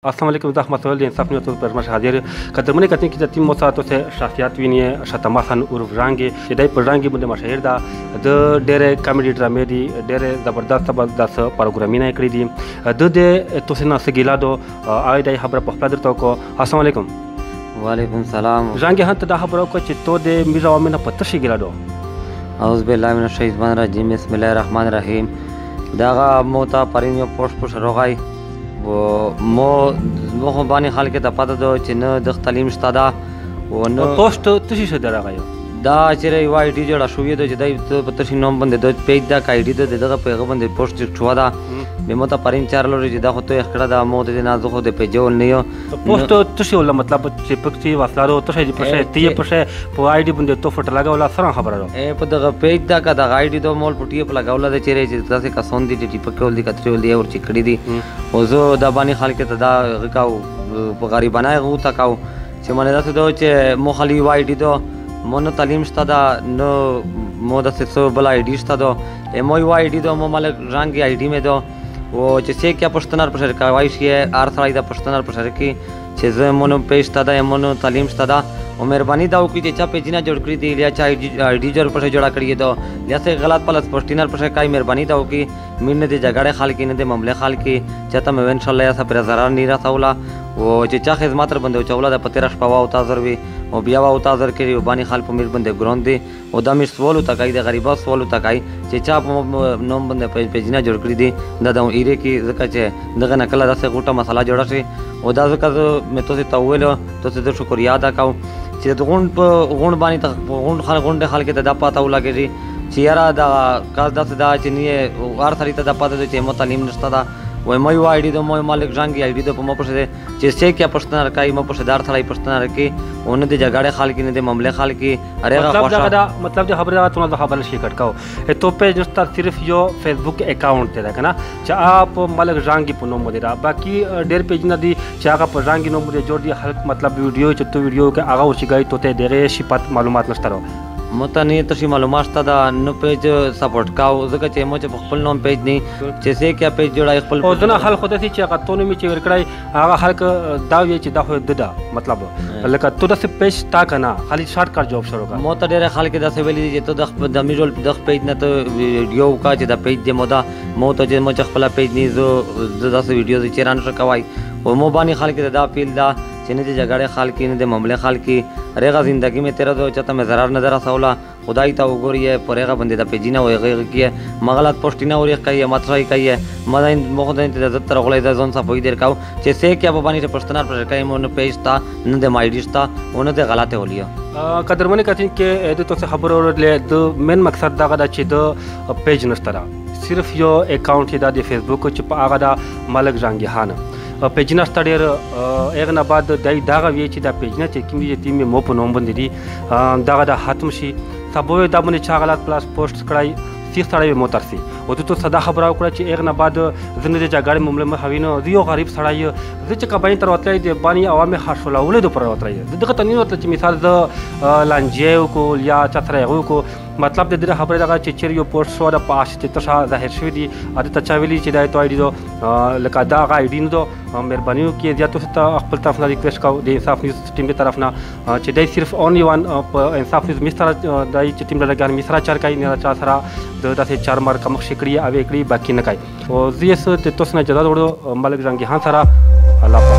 अस्सलाम वालेकुम ज़हमतुल्लाह इंसाफ न्यूज़ पर मश हाजिर कदरमने कहते हैं कि जति मोसातो से शख्सियत विनी शतमा खान उर्फ ژنگی چې دای په ژنگی باندې مشهور ده د ډېرې کامیډي ډرامې دي ډېرې زبردست داسې پروګرامونه کړي دي د توسه نه سګیلا دو آی دای خبره په خپل درته کو السلام علیکم وعلیکم السلام ژنگی هانته دا خبره کو چې تو د میرا ومنه په تشی ګیلا دو اعوذ بالله من الشیطان الرجیم بسم الله الرحمن الرحیم داغه موتا پرینو پوش روغای و مو خو باندې خلک ته پته ده چې نه د تعلیم شته دا و نه پوسټ تشی شه درغایو دا چې وای ډی جوړه شوې ده چې دای په تشی نوم باندې د پیج دا کایډي ده دغه پیغه باندې پوسټ شو دا مې مو ته پرین چار لوري چې دا خو ته خړه دا مو ته نه زه خو د پیجول نه یو پوسټ تشی ول مطلب چې پکې واسلارو تشی پښه تی پښه په آی ډی باندې تو فټ لگاولا سره خبره اے په دغه پیج دا کا د آی ډی دو مول پټي په لگاولا د چیرې چې تاسو کا سون دي چې پکول دي کترول دي او چکړي دي او زه دا باندې خلک ته دا غکاو په غریبانه غو تکاو چې مونږ تاسو ته چې مو خلی وای ډی دو مونږ تعلیم شته دا نو مو د څه بل آی ډی شته دو مو وای ډی دو مو مالک ژنگی آی ډی مې دو و چې څه کې پښتنار پر کاوای شي ار سړی د پښتنار پر کې چې زه مونږ پېښته دا مونږ تعلیم شته دا او مهرباني دا وکړي چې چا پیجنا جوړ کړی دی یا چا آی ډی جوړ پر جوړا کړی دی یا څه غلط پلس پښتنار پر کای مهرباني دا وکړي مين نه دي جګړه خلک نه دي معاملې خلک چاته مې ان شاء الله یا صبر zarar نه راسولا او چې چا خدمت تر بنده چولا د پتیرش پوا او تازر وی او بیا او تازر کړي وبانی خلک په میر بنده ګروند دي او دا مې سوالو تکای د غریبا سوالو تکای چې چا په نوم بنده پیجنا جوړ کړی دي دا د ایره کې ځکه چې دغه نکله داسې غوټه مسله جوړه شي او دا ځکه مې تاسو ته ویلو تاسو ته شکریا ادا کوم چې د غون باندې ته غون خلک ته دا پاته ولګي چې یاره دا کاز داسې دا چې نه هر سړي ته دا پاته دی چې مو تعلیم نشته دا وای مې وای ډی د مو مالک ژنگی آی ډی د په مو پښه چې څه کې پښتنه راکای مو پښه دار ثړای پښتنه راکې اون د جګړه خلک نه د معاملې خلک ارهغه خوشا مطلب د خبره ته خبر شي کټکاو تو پیج نشته صرف یو فیسبوک اکاؤنٹ ته ده کنه چې اپ مالک ژنگی په نوم دی باقي ډېر پیج نه دي چې هغه په ژنگی نوم دی جوړ دي خلک مطلب ویډیو چې تو ویډیو کې هغه ورشي ته دغه شي پات معلومات نشته متنی تشي معلومات شته دا نو پیج سپورټ کاو ځکه چې مو چې خپل نوم پیج نه چې څه کې پیج جوړای خپل او ځنه خلک خو داسې چې هغه تونه می چې ورکړای هغه خلک دا وی چې دا خو ددا مطلب لکه تو داسې پیج تا کنه خالي شارټ کټ جواب شروع کا مو ته ډېر خلک داسې ویلي چې ته د میرول د پیج نه ته ویډیو کا چې دا پیج دې مودا مو ته چې مو چې خپل پیج نه زو داسې ویډیو چې ران شکوای او مو باندې خلک دا پیل دا چې نه د جګړې خلک نه د معاملې خلک رغه ژوندۍ مې تیرا دو چاته مې zarar نظر رسولا خدای ته وګورئ پرېغه باندې د پیجینه وي غیر کې مغلط پوسټینه ورې کوي ماترای کوي مدین مخ د عزت تر غولې د ځون صفوي در کاو چې څه کې په باندې پښتنار پر کوي مون پیجتا نه د مایډیستا ونه د غلطه ولیا قدرمنه کتین کې د توسه خبر اورلې د مین مقصد دا غدا چې د پیج نشتره صرف یو اکاؤنٹ دا د فیسبوک چې په هغه د مالک ژنگی خان پیجنا ستړیر اغه نه بعد دای داغه وی چې دا پیجنا چې کوم دي تیم مو په نوم باندې دي داغه د ختم شي سبو دا باندې چا غلط پلاس پوسټ کړای سی سړی مو ترسي او ته صدا خبره وکړه چې اغه نه بعد زنه د جګړې معاملې مخ وینو یو غریب سړی چې کباین تر وتلې د بانی عوامي خاصوله ولې د پر وتلې دغه تنین وتل چې مثال د لانجیو کو یا چترېغو کو مطلب د دې خبره دغه چې چیر یو پوسټ شو د پاش چې تشا ظاهر شوی دی اته تچاویلی چې دای تو آی ډی دو لکه دا آی ډی نو مهرباني وکړئ زیاتو ته خپل طرف نه ریکویسټ کوو د انصاف نیوز ټیم په طرف نه چې دای صرف اونلی وان انصاف نیوز مستر دای چې ټیم لګان مستر چار کای نه چا سره د داسې چار مار کم شکړی او کړی باقی نه کای او زیس ته تاسو نه اجازه وړو ملک ژنگی خان سره الله